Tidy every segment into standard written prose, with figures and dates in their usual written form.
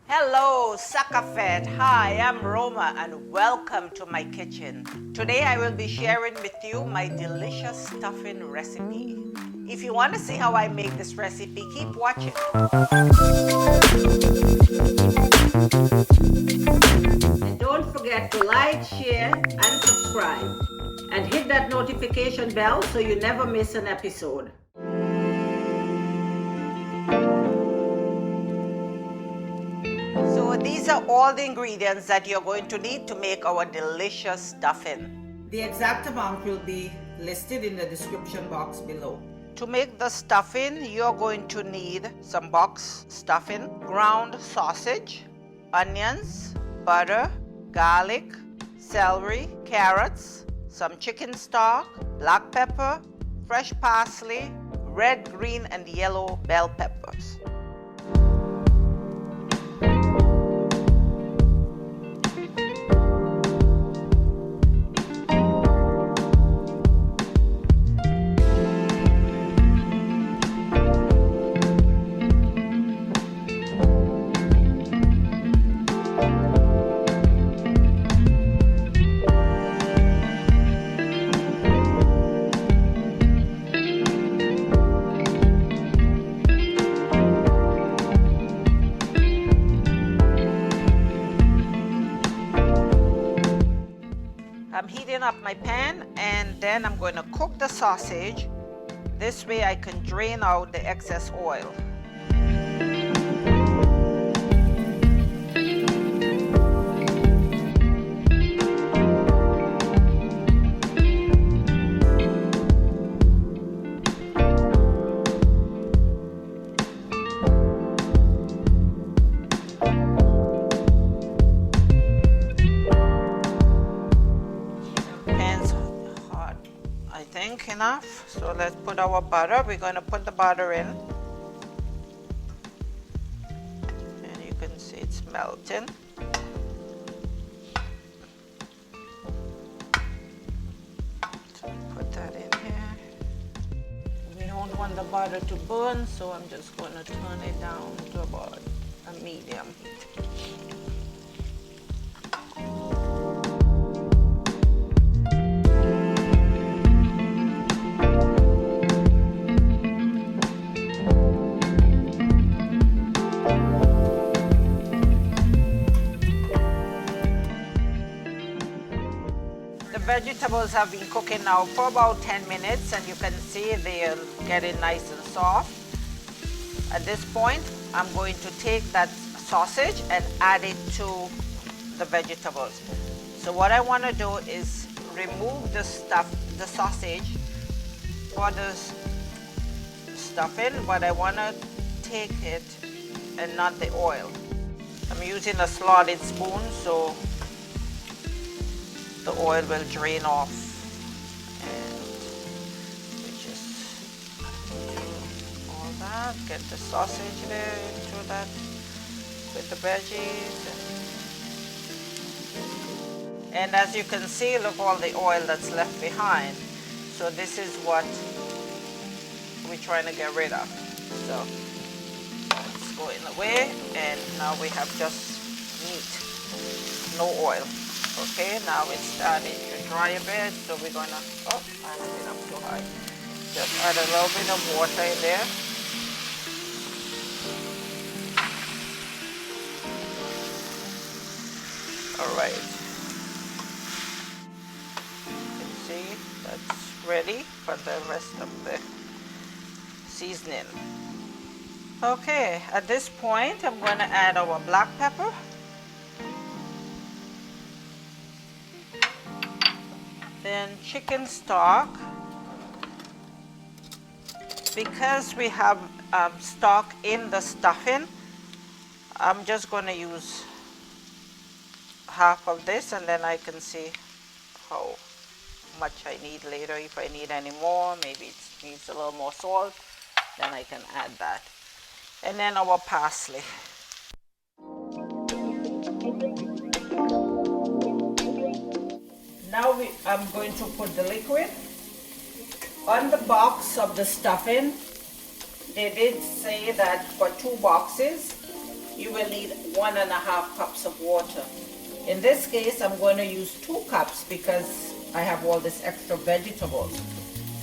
Hello, SakaFet. Hi, I'm Roma and welcome to my kitchen. Today I will be sharing with you my delicious stuffing recipe. If you want to see how I make this recipe, keep watching. And don't forget to like, share, and subscribe. And hit that notification bell so you never miss an episode. So these are all the ingredients that you're going to need to make our delicious stuffing. The exact amount will be listed in the description box below. To make the stuffing, you're going to need some box stuffing, ground sausage, onions, butter, garlic, celery, carrots, some chicken stock, black pepper, fresh parsley, red, green, and yellow bell peppers. I'm heating up my pan and then I'm going to cook the sausage. This way I can drain out the excess oil. Enough, so let's put our butter. We're going to put the butter in, and you can see it's melting. So put that in here. We don't want the butter to burn, so I'm just going to turn it down to about a medium heat. Vegetables have been cooking now for about 10 minutes and you can see they're getting nice and soft. At this point, I'm going to take that sausage and add it to the vegetables. So what I want to do is remove the sausage for the stuffing, but I want to take it and not the oil. I'm using a slotted spoon so the oil will drain off, and we just do all that, get the sausage there into that with the veggies, and as you can see, look all the oil that's left behind. So this is what we're trying to get rid of. So that's going away, and now we have just meat, no oil. Okay, now it's starting to dry a bit, so we're gonna, I have it up too high. Just add a little bit of water in there. All right. You can see that's ready for the rest of the seasoning. Okay, at this point, I'm gonna add our black pepper. Then chicken stock. Because we have stock in the stuffing, I'm just going to use half of this, and then I can see how much I need later. If I need any more, maybe it needs a little more salt, then I can add that. And then our parsley. Now I'm going to put the liquid. On the box of the stuffing, they did say that for 2 boxes, you will need 1.5 cups of water. In this case, I'm going to use 2 cups because I have all this extra vegetables.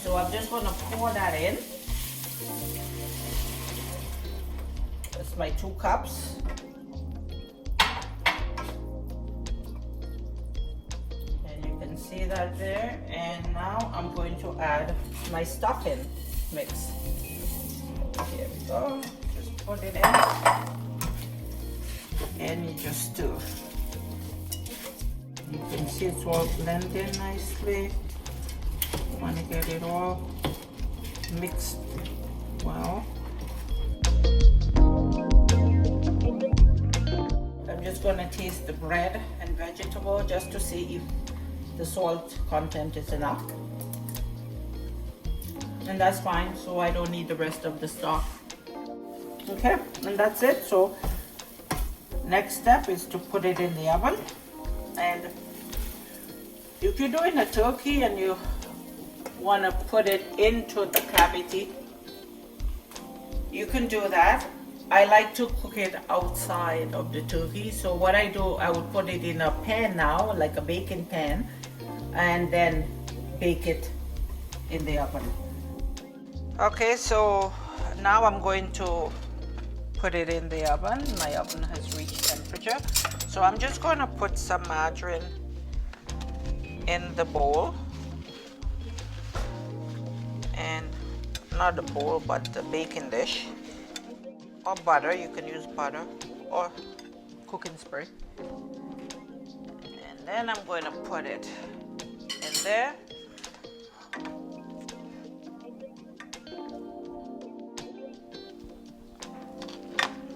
So I'm just going to pour that in. That's my 2 cups. And you can see that there. And now I'm going to add my stuffing mix. Here we go. Just put it in. And you just stir. You can see it's all blending nicely. You want to get it all mixed well. I'm just going to taste the bread and vegetable just to see if the salt content is enough. And that's fine, so I don't need the rest of the stock. Okay, and that's it. So next step is to put it in the oven. And if you're doing a turkey and you want to put it into the cavity, you can do that. I like to cook it outside of the turkey. So what I do, I would put it in a pan now, like a baking pan, and then bake it in the oven. Okay, so now I'm going to put it in the oven. My oven has reached temperature. So I'm just going to put some margarine in the bowl. And not the bowl, but the baking dish. Or butter, you can use butter or cooking spray. And then I'm going to put it in there.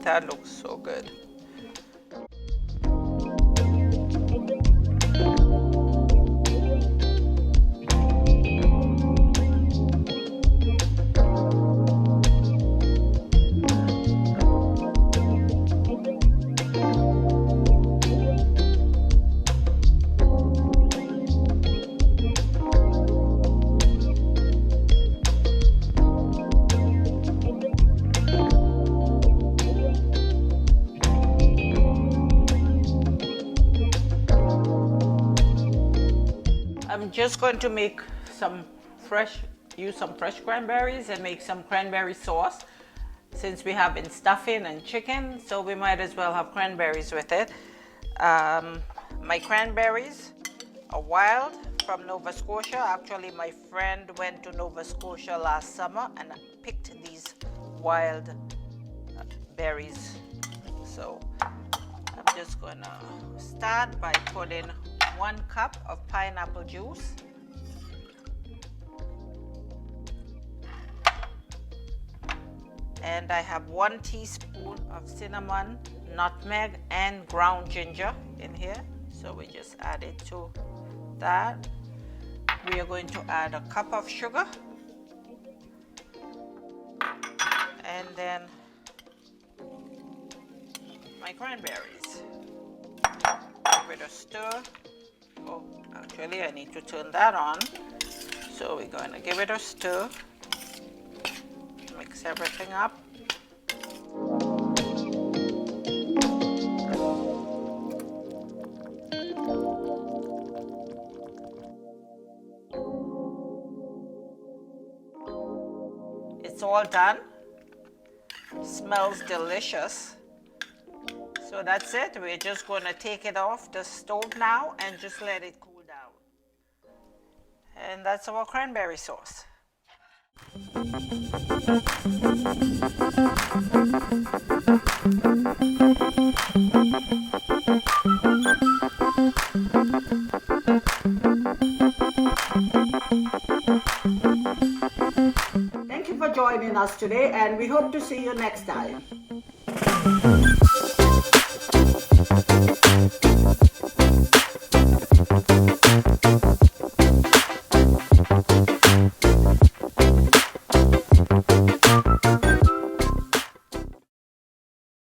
That looks so good. I'm just going to make use some fresh cranberries and make some cranberry sauce. Since we have in stuffing and chicken, so we might as well have cranberries with it. My cranberries are wild from Nova Scotia. Actually, my friend went to Nova Scotia last summer and picked these wild berries. So I'm just gonna start by putting 1 cup of pineapple juice. And I have 1 teaspoon of cinnamon, nutmeg, and ground ginger in here. So we just add it to that. We are going to add a cup of sugar. And then my cranberries. Give it a stir. Oh, actually I need to turn that on. So we're going to give it a stir. Mix everything up. It's all done. Smells delicious. So that's it. We're just going to take it off the stove now and just let it cool down. And that's our cranberry sauce. Thank you for joining us today, and we hope to see you next time.